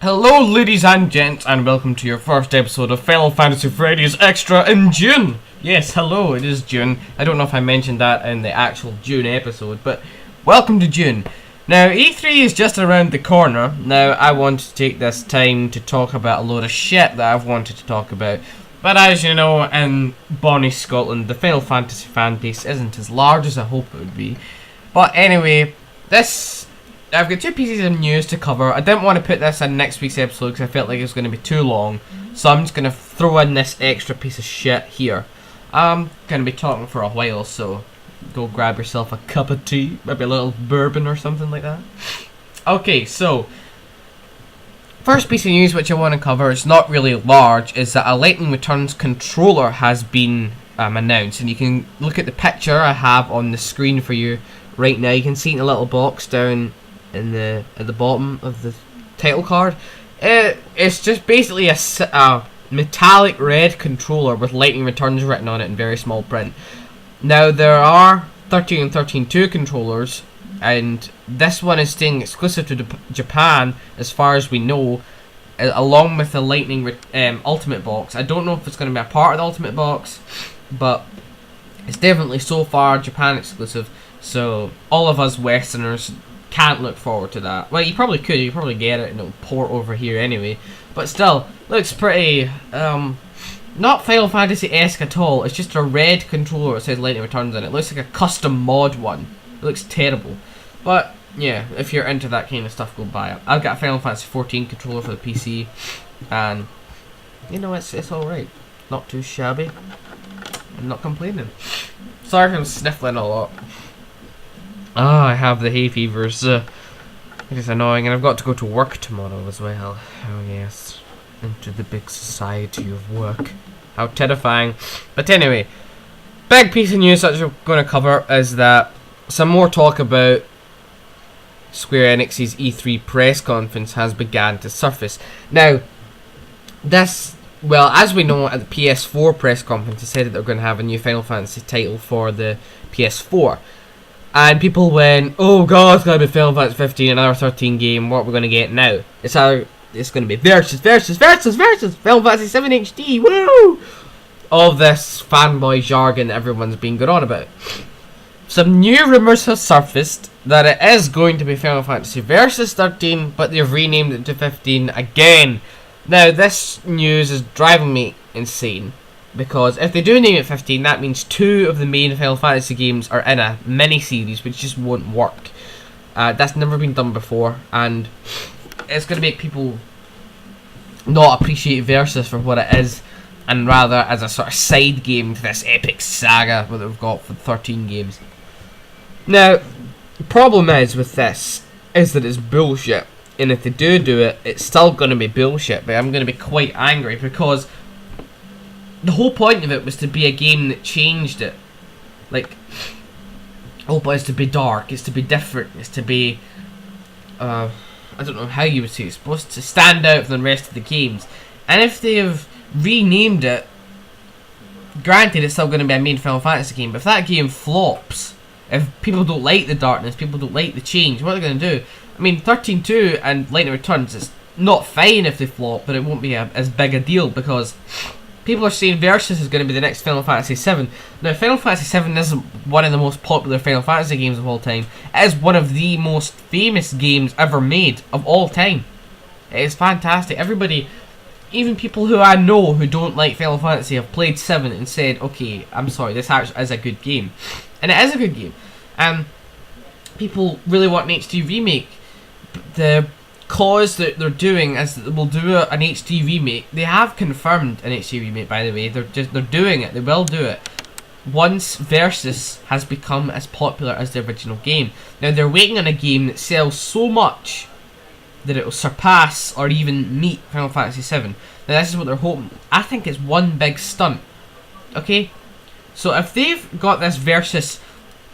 Hello ladies and gents, and welcome to your first episode of Final Fantasy Freddy's Extra in June. Yes, hello, it is June. I don't know if I mentioned that in the actual June episode, but welcome to June. Now, E3 is just around the corner. Now, I want to take this time to talk about a load of shit that I've wanted to talk about. But as you know, in bonnie Scotland, the Final Fantasy fan base isn't as large as I hoped it would be. But anyway, I've got two pieces of news to cover. I didn't want to put this in next week's episode because I felt like it was going to be too long. So I'm just going to throw in this extra piece of shit here. I'm going to be talking for a while, so go grab yourself a cup of tea, maybe a little bourbon or something like that. Okay, so first piece of news which I want to cover, it's not really large, is that a Lightning Returns controller has been announced. And you can look at the picture I have on the screen for you right now. You can see it in a little box down at the bottom of the title card. It's just basically a metallic red controller with Lightning Returns written on it in very small print. Now there are 13 and 13.2 controllers, and this one is staying exclusive to Japan as far as we know, along with the Lightning Ultimate box. I don't know if it's going to be a part of the Ultimate box, but it's definitely so far Japan exclusive, so all of us Westerners can't look forward to that. Well, you probably could, you probably get it and it'll port over here anyway, but still, looks pretty, not Final Fantasy-esque at all. It's just a red controller that says Lightning Returns in it. It looks like a custom mod one. It looks terrible. But, yeah, if you're into that kind of stuff, go buy it. I've got a Final Fantasy 14 controller for the PC, and, you know, it's alright. Not too shabby. I'm not complaining. Sorry if I'm sniffling a lot. I have the hay fevers. It is annoying, and I've got to go to work tomorrow as well. Oh yes, into the big society of work. How terrifying. But anyway, big piece of news that we're going to cover is that some more talk about Square Enix's E3 press conference has begun to surface. Now, well, as we know, at the PS4 press conference, they said that they're going to have a new Final Fantasy title for the PS4. And people went, oh god, it's going to be Final Fantasy 15, another 13 game, what we're going to get now? It's going to be versus Final Fantasy 7 HD, woo! All this fanboy jargon that everyone's been going on about. Some new rumours have surfaced that it is going to be Final Fantasy Versus 13, but they've renamed it to 15 again. Now, this news is driving me insane, because if they do name it 15, that means 2 of the main Final Fantasy games are in a mini-series, which just won't work. That's never been done before, and it's going to make people not appreciate Versus for what it is, and rather as a sort of side game to this epic saga that we've got for 13 games. Now, the problem is with this, is that it's bullshit, and if they do it, it's still going to be bullshit, but I'm going to be quite angry, because the whole point of it was to be a game that changed it. Like, the whole point is to be dark, it's to be different, it's to be, I don't know how you would say, it's supposed to stand out from the rest of the games. And if they have renamed it, granted it's still going to be a main Final Fantasy game, but if that game flops, if people don't like the darkness, people don't like the change, what are they going to do? I mean, 13.2 and Lightning Returns, it's not fine if they flop, but it won't be as big a deal, because people are saying Versus is going to be the next Final Fantasy VII. Now, Final Fantasy VII isn't one of the most popular Final Fantasy games of all time. It is one of the most famous games ever made of all time. It is fantastic. Everybody, even people who I know who don't like Final Fantasy, have played 7 and said, okay, I'm sorry, this actually is a good game. And it is a good game. People really want an HD remake. The cause that they're doing is that we'll do an HD remake. They have confirmed an HD remake, by the way. They're doing it. They will do it once Versus has become as popular as the original game. Now, they're waiting on a game that sells so much that it will surpass or even meet Final Fantasy VII. Now, this is what they're hoping. I think it's one big stunt. Okay, so if they've got this Versus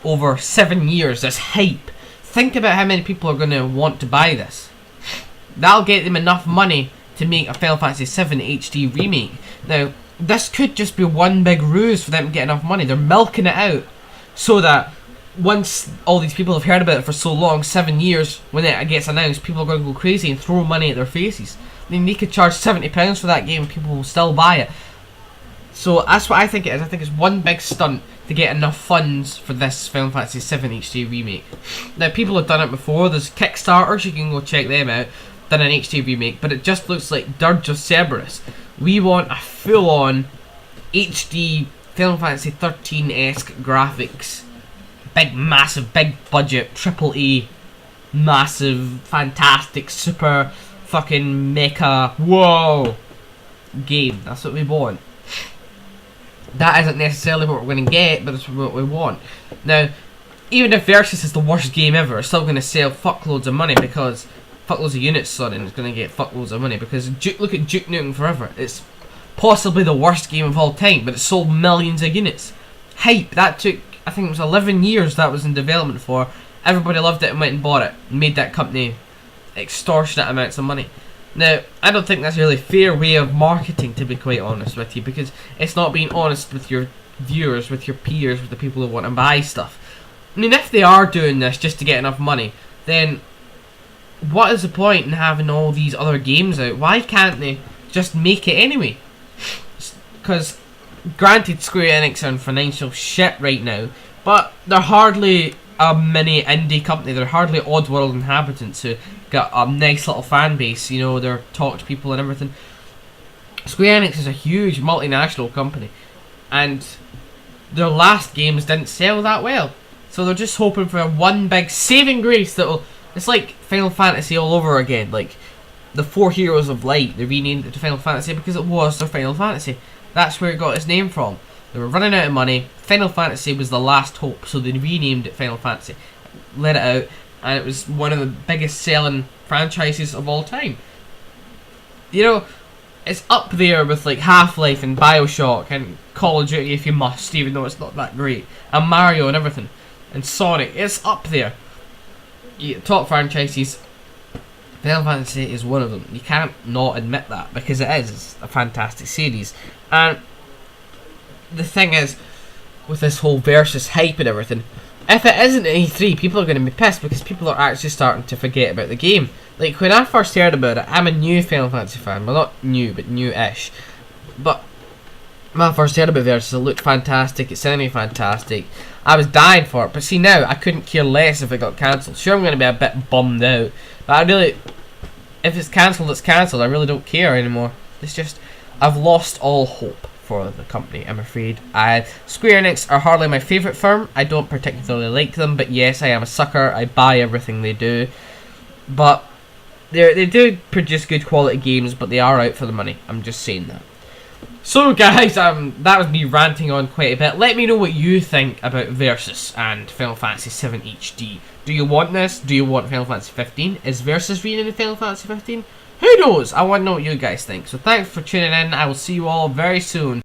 over 7 years, this hype, think about how many people are going to want to buy this. That'll get them enough money to make a Final Fantasy VII HD remake. Now, this could just be one big ruse for them to get enough money. They're milking it out so that once all these people have heard about it for so long, 7 years, when it gets announced, people are going to go crazy and throw money at their faces. I mean, they could charge £70 for that game and people will still buy it. So that's what I think it is. I think it's one big stunt to get enough funds for this Final Fantasy VII HD remake. Now, people have done it before. There's Kickstarters, you can go check them out. Done an HD remake, but it just looks like Dirge of Cerberus. We want a full-on HD Final Fantasy 13-esque graphics. Big, massive, big budget, AAA, massive, fantastic, super fucking mecha, whoa, game. That's what we want. That isn't necessarily what we're going to get, but it's what we want. Now, even if Versus is the worst game ever, it's still going to sell fuckloads of money because fuckloads of units, sorry, and it's going to get fuckloads of money because look at Duke Nukem Forever. It's possibly the worst game of all time, but it sold millions of units. Hype, that took, I think it was 11 years that was in development for. Everybody loved it and went and bought it and made that company extortionate amounts of money. Now, I don't think that's a really fair way of marketing, to be quite honest with you, because it's not being honest with your viewers, with your peers, with the people who want to buy stuff. I mean, if they are doing this just to get enough money, then what is the point in having all these other games out? Why can't they just make it anyway? Because, granted, Square Enix are in financial shit right now, but they're hardly a mini indie company. They're hardly Oddworld inhabitants who got a nice little fan base, you know, they're talk to people and everything. Square Enix is a huge multinational company, and their last games didn't sell that well, so they're just hoping for one big saving grace that'll, it's like Final Fantasy all over again. Like the Four Heroes of Light, they renamed it to Final Fantasy because it was their Final Fantasy. That's where it got its name from. They were running out of money. Final Fantasy was the last hope, so they renamed it Final Fantasy, let it out, and it was one of the biggest selling franchises of all time. You know, it's up there with like Half-Life and Bioshock and Call of Duty if you must, even though it's not that great, and Mario and everything, and Sonic. It's up there. Top franchises. Final Fantasy is one of them. You can't not admit that because it is. It's a fantastic series. And the thing is, with this whole Versus hype and everything, if it isn't an E3, people are going to be pissed because people are actually starting to forget about the game. Like, when I first heard about it, I'm a new Final Fantasy fan. Well, not new, but new-ish. But when I first heard about Versus, it looked fantastic, it sounded fantastic. I was dying for it, but see now, I couldn't care less if it got cancelled. Sure, I'm going to be a bit bummed out, but I really, if it's cancelled, it's cancelled. I really don't care anymore. It's just, I've lost all hope for the company, I'm afraid. Square Enix are hardly my favourite firm. I don't particularly like them, but yes, I am a sucker. I buy everything they do. But they do produce good quality games, but they are out for the money. I'm just saying that. So guys, that was me ranting on quite a bit. Let me know what you think about Versus and Final Fantasy VII HD. Do you want this? Do you want Final Fantasy 15? Is Versus renamed Final Fantasy 15? Who knows? I want to know what you guys think. So thanks for tuning in. I will see you all very soon.